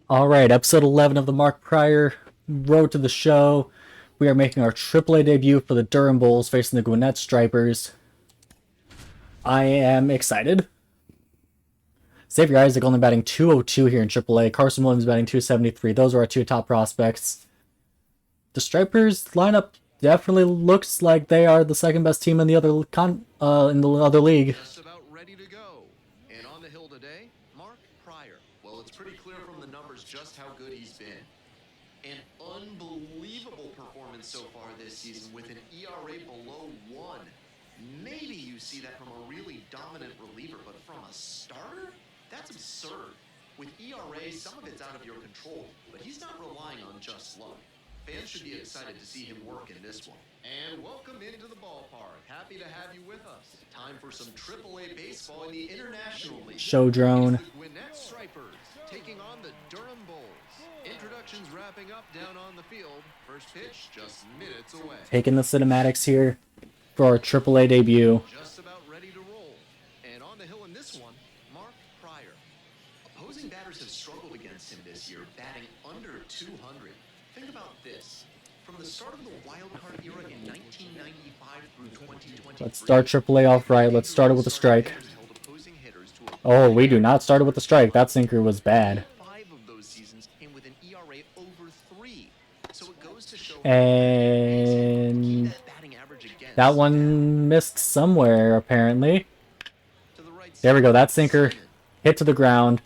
Alright, episode 11 of the Mark Pryor Road to the Show. We are making our AAA debut for the Durham Bulls facing the Gwinnett Stripers. I am excited. Xavier Isaac only batting 202 here in AAA. Carson Williams batting 273. Those are our two top prospects. The Stripers lineup definitely looks like they are the second best team in the other league. Just about ready to go. And on the hill today, Mark Pryor. Well, it's pretty clear from the numbers just how good he's been. An unbelievable performance so far this season with an ERA below 1. Maybe you see that from a really dominant reliever, but from a starter? That's absurd. With ERA, some of it's out of your control, but he's not relying on just luck. Fans should be excited to see him work in this one. And welcome into the ballpark. Happy to have you with us. Time for some AAA baseball in the International League. Show drone. It's the Gwinnett Stripers taking on the Durham Bulls. Introductions wrapping up down on the field. First pitch just minutes away. Taking the cinematics here for our AAA debut. Just about ready to roll. And on the hill in this one, Mark Pryor. Opposing batters have struggled against him this year, batting under 200. Think about this. From the start of the wild card era in 1995 through 2020. Let's start AAA off right. Let's start it with a strike. Oh, we do not start it with a strike. That sinker was bad. 5 of those seasons came with an ERA over 3. So it goes to show And that batting average against. that one missed somewhere, apparently. To the right There we go. That sinker hit to the ground.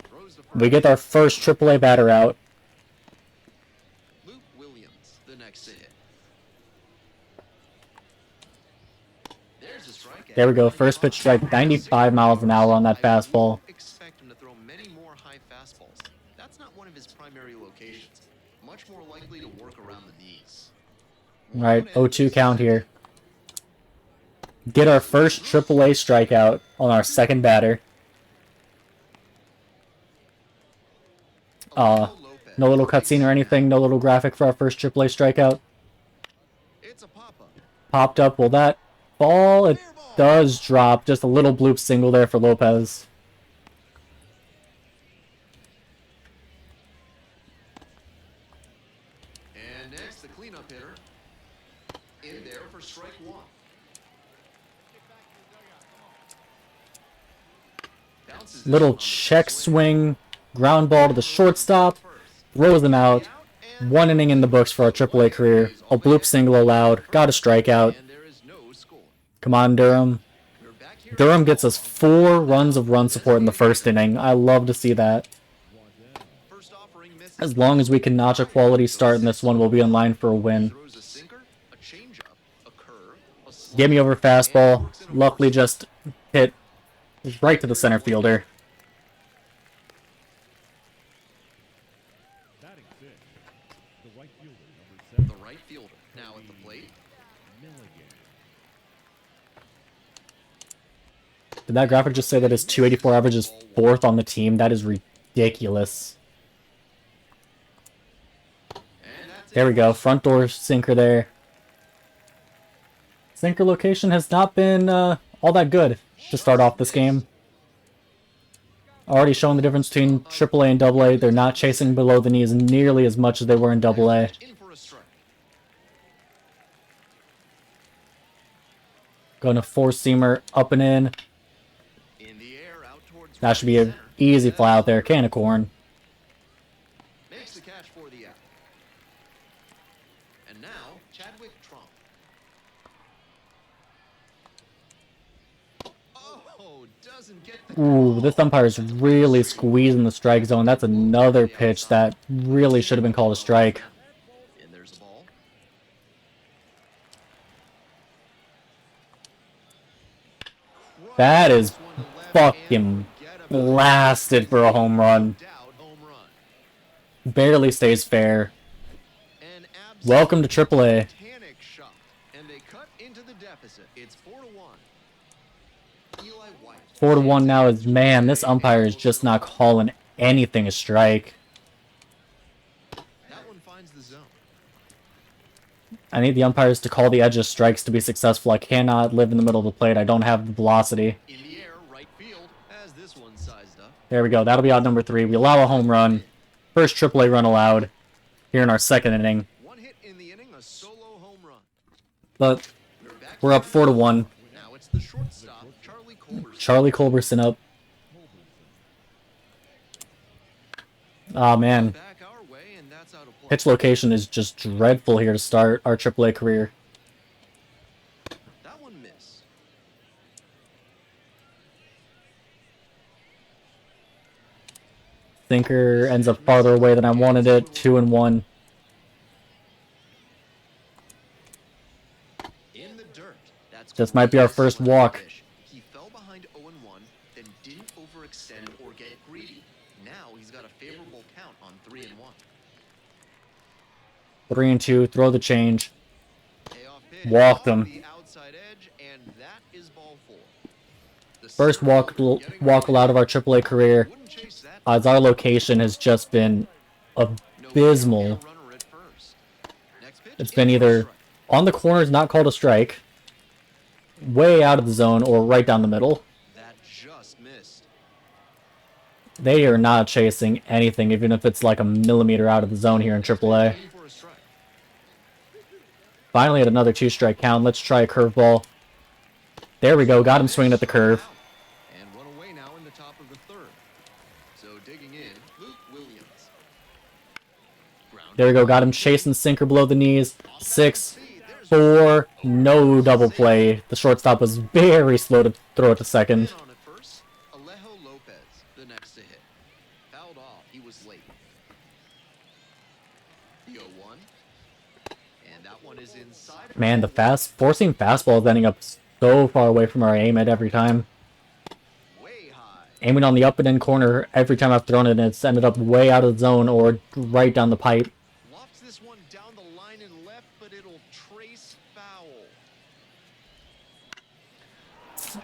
We get our first AAA batter out. Luke Williams, the next to hit. There's a strikeout. There we go. First pitch strike, 95 miles an hour on that fastball. Expect him to throw many more high fastballs. That's not one of his primary locations. Much more likely to work around the knees. Right, 0-2 count here. Get our first AAA strikeout on our second batter. No little cutscene or anything, no little graphic for our first AAA strikeout. It's a pop-up. Popped up, will that fall? It does drop. Just a little bloop single there for Lopez. And next, the cleanup hitter. In there for strike 1. Bounces Little check swing, ground ball to the shortstop. Throws him out. 1 inning in the books for our AAA career. A bloop single allowed. Got a strikeout. and there is no score. Come on, Durham. We're back here. Durham gets us 4 runs of run support in the first inning. I love to see that. First offering misses. As long as we can notch a quality start in this one, we'll be in line for a win. Throws a sinker, a changeup, a curve, a slider. Give me over fastball. Luckily just hit right to the center fielder. Batting fifth, the right fielder, number 7, The right fielder now at the plate. Milligan. Did that graphic just say that his 284 average is 4th on the team? That is ridiculous. And that's There it. we go. Front door sinker there. Sinker location has not been all that good to start off this game. Already showing the difference between AAA and AA. They're not chasing below the knees nearly as much as they were in AA. In for a strike. Going to four-seamer up and in. In the air, out towards That should be an easy fly out there. Can of corn. Makes the catch for the out. And now, Chadwick Trump. Oh, doesn't get the Ooh, this umpire is really squeezing the strike zone. That's another pitch that really should have been called a strike. And there's the ball. That is This one to left fucking and forget about it. blasted for a home run. Doubt home run. Barely stays fair. An Welcome to AAA. Titanic shot, and they cut into the deficit. It's 4-1. Eli White. 4-1 now is, man, this umpire is just not calling anything a strike. That one finds the zone. I need the umpires to call the edges strikes to be successful. I cannot live in the middle of the plate. I don't have the velocity. In the air, right field, as this one sized up. There we go. That'll be out number 3. We allow a home run. First AAA run allowed here in our second inning. One hit in the inning, a solo home run. But Back we're up 4-1. Now it's the shortstop, Charlie Culberson. Charlie Culberson up. Oh man, Back our way, and that's out of play. pitch location is just dreadful here to start our AAA career. That one missed. Thinker ends up farther away than I wanted it. 2-1. In the dirt. That's This might be our first walk. He fell behind 0-1, then didn't overextend or get greedy. Now he's got a favorable count on 3-1. 3-2. Throw the change. Payoff pitch Walked off him. the outside edge, and that is ball 4. The First center walk fielder getting walk ready. allowed of our AAA career. Wouldn't chase that. As our location has just been abysmal. No runner at first. Next pitch, It's been in for a either strike. on the corners, not called a strike, way out of the zone, or right down the middle. That just missed. They are not chasing anything, even if it's like a millimeter out of the zone here in AAA. In for a strike. Finally at another 2-strike count. Let's try a curveball. There we go. Got him swinging at the curve. And one away now in the top of the third. So digging in, Luke Williams. Ground There we go. Got him chasing sinker below the knees. 6-4. No double play. The shortstop was very slow to throw it to second. on at first. Alejo Lopez, the next to hit. Fouled off. He was late. The 0-1. And that one is inside. Man, the forcing fastball is ending up so far away from our aim at every time. Way high. Aiming on the up and in corner every time I've thrown it, and it's ended up way out of the zone or right down the pipe. Lofts this one down the line and left, but it'll trace foul.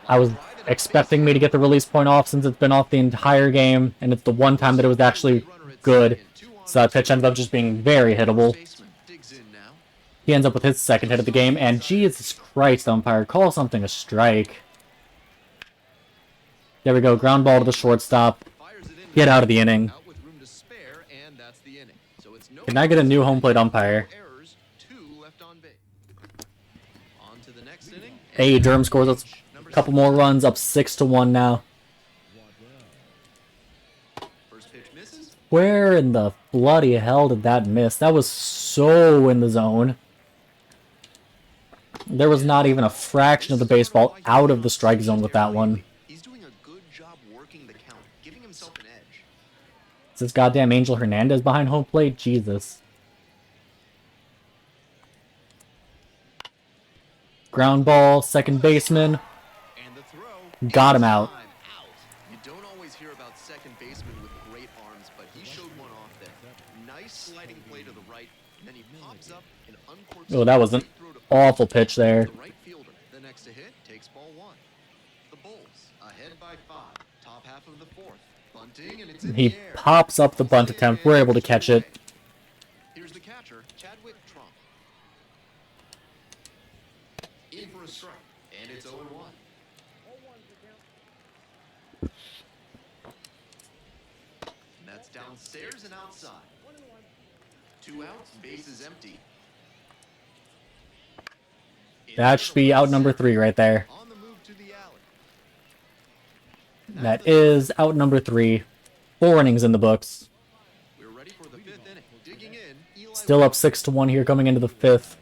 I was expecting me to get the release point off since it's been off the entire game, and it's the one time that it was actually good. So that pitch ended up just being very hittable. Baseman digs in now. He ends up with his second hit of the game, and Jesus Christ, umpire, call something a strike. There we go, ground ball to the shortstop. Fires it in. Get out of the inning. Out with room to spare, and that's the inning. So it's no Can I get a new home plate umpire? errors, 2 left on base. On to the next inning. Hey, Durham scores a couple more runs, up 6-1 now. First pitch misses. Where in the bloody hell did that miss? That was so in the zone. There was not even a fraction of the baseball out of the strike zone with that one. He's doing a good job working the count, giving himself an edge. Is this goddamn Angel Hernandez behind home plate? Jesus. Ground ball, second baseman. And the throw. Got him out. Time out. You don't always hear about second basemen with great arms, but he showed one off there. Nice sliding play to the right, and then he pops up and uncorks. Oh, that was an awful pitch there. The right fielder, the next to hit, takes ball 1. The Bulls ahead by 5. Top half of the 4th. Bunting, and it's in He the air. pops up the bunt attempt. We're able to catch it. Here's the catcher, Chadwick Trump. In for a strike, and it's 0-1. And that's downstairs and outside. 2 outs, bases empty. That should be out number 3 right there. On the move to the alley. That is out number 3. 4 innings in the books. We're ready for the 5th inning. Digging in, Eli Still up 6-1 here coming into the 5th.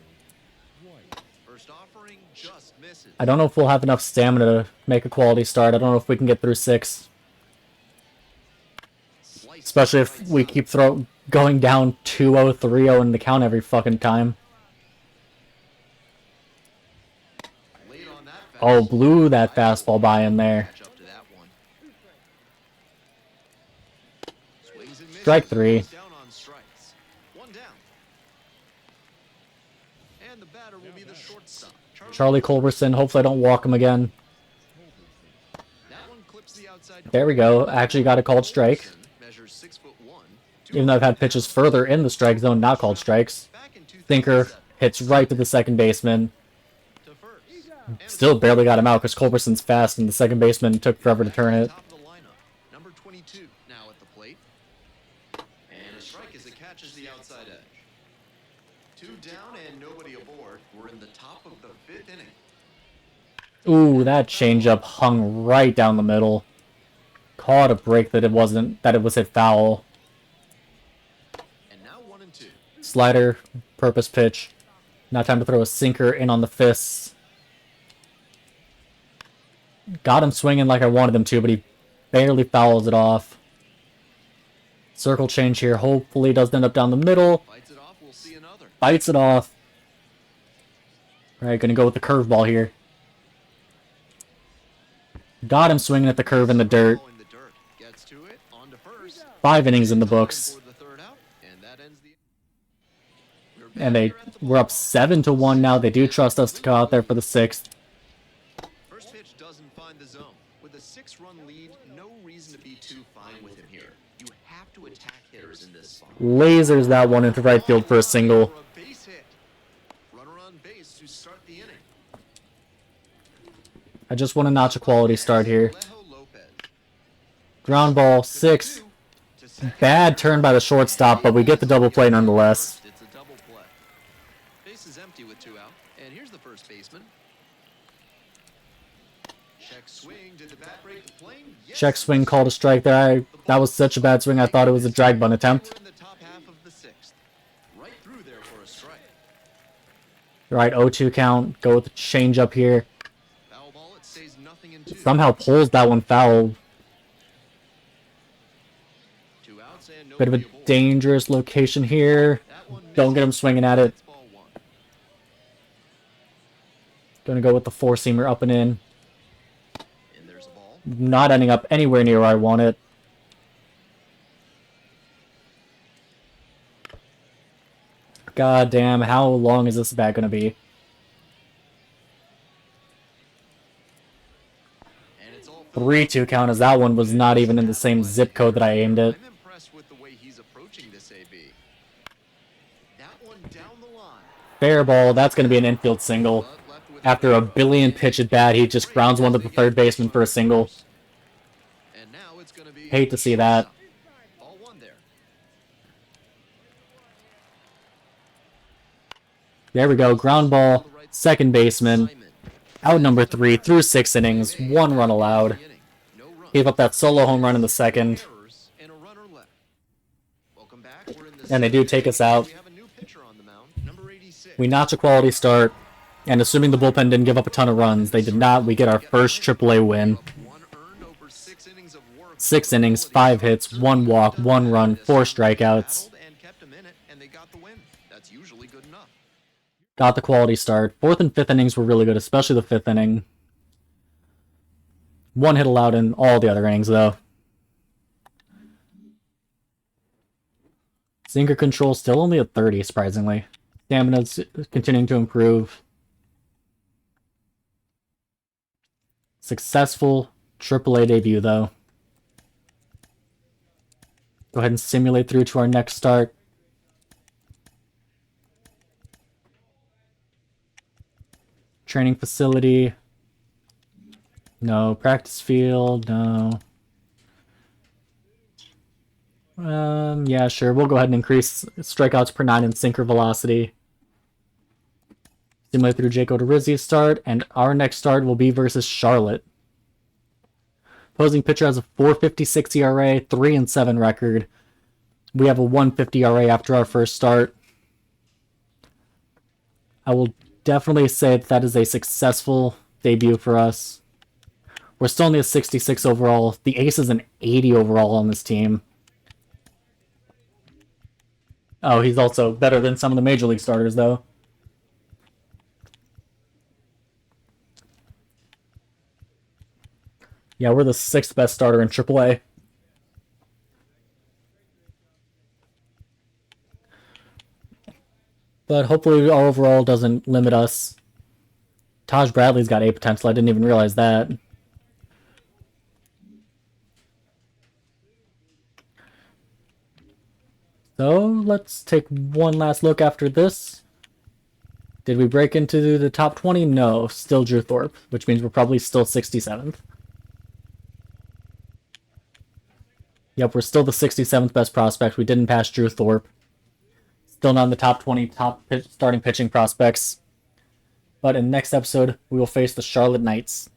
First offering just misses. I don't know if we'll have enough stamina to make a quality start. I don't know if we can get through 6. Slice Especially if we keep going down 2-0, 3-0 in the count every fucking time. late on that Oh, fastball. blew that fastball by him there. Catch up to that one. Swings and misses. Strike 3. Goes down on strikes. 1 down. And the batter will be the shortstop. Charlie Culberson. Hopefully I don't walk him again. That one clips the outside. There we go. Actually got a called strike. Measures 6'1". Even though I've had pitches further in the strike zone not called strikes. Back in 2007 Thinker hits right to the second baseman. to first. Still barely got him out because Culberson's fast and the second baseman took forever to turn it. Top of the lineup. Number 22 now at the plate. And a strike as it catches the outside edge. 2 down and nobody aboard. We're in the top of the 5th inning. Ooh, that changeup hung right down the middle. Caught a break that it was hit foul. And now 1-2. Slider, purpose pitch. Now time to throw a sinker in on the fists. Got him swinging like I wanted him to, but he barely fouls it off. Circle change here. Hopefully doesn't end up down the middle. Bites it off, we'll see another. Bites it off. Alright, gonna go with the curveball here. Got him swinging at the curve in the dirt. Ball in the dirt. Gets to it, on to first. 5 innings in the books. For the third out, and that ends the... And we're up 7-1 now. They do trust us to go out there for the 6th. First pitch doesn't find the zone. With a 6-run lead, no reason to be too fine with him here. You have to attack hitters in this spot. Lasers that one into right field for a single. For a base hit. Runner on base to start the inning. I just want to notch a quality start here. Alejo Lopez. Ground ball, 6. To second. Bad turn by the shortstop, but we get the double play nonetheless. It's a double play. Base is empty with 2 out, and here's the first baseman. Check swing. Did the bat break the plane? Yes. Check swing, called a strike there. That was such a bad swing, I thought it was a drag bunt attempt. We're in the top half of the 6th. Right through there for a strike. Right, 0-2 count. Go with the change up here. Foul ball. It stays nothing in 2. Somehow pulls that one foul. 2 outs and Bit of a nobody aboard. dangerous location here. That one Don't get him misses. swinging at it. It's ball 1. Gonna go with the 4-seamer up and in. And there's a ball. Not ending up anywhere near where I want it. God damn, how long is this bat gonna be? And it's all 3-2 count, as that one was not even in the same zip code that I aimed it. I'm impressed with the way he's approaching this AB. That one down the line. Fair ball, that's gonna be an infield single. Left with After a billion pitch at bat, he just grounds one to the third baseman for a single. And now it's going to be Hate to see that. Ball 1 there. There we go, ground ball, second baseman. Simon. Out number 3 through 6 innings, 1 run allowed. No run. Gave up that solo home run in the second. Errors and a runner left. Welcome back. We're in the And they do take us out. We have a new pitcher on the mound, number 86. We notch a quality start, and assuming the bullpen didn't give up a ton of runs, they did not, we get our first AAA win. 1 earned over 6 innings of work. 6 innings, 5 hits, 1 walk, 1 run, 4 strikeouts. Battled and kept him in it, and they got the win. That's usually good enough. Got the quality start. 4th and 5th innings were really good, especially the 5th inning. 1 hit allowed in all the other innings, though. Sinker control still only at 30, surprisingly. Stamina's continuing to improve. Successful AAA debut, though. Go ahead and simulate through to our next start. Training facility. No. Practice field. No. Yeah, sure. We'll go ahead and increase strikeouts per 9 and sinker velocity. Simulate through Jake Odorizzi's start, and our next start will be versus Charlotte. Opposing pitcher has a 4.56 ERA, 3-7 record. We have a 1.50 ERA after our first start. I will definitely say that is a successful debut for us. We're still only a 66 overall. The ace is an 80 overall on this team. Oh, he's also better than some of the Major League starters, though. Yeah, we're the 6th best starter in AAA. But hopefully our overall doesn't limit us. Taj Bradley's got A potential. I didn't even realize that. So let's take one last look after this. Did we break into the top 20? No, still Drew Thorpe, which means we're probably still 67th. Yep, we're still the 67th best prospect. We didn't pass Drew Thorpe. Still not in the top 20 starting pitching prospects. But in the next episode, we will face the Charlotte Knights.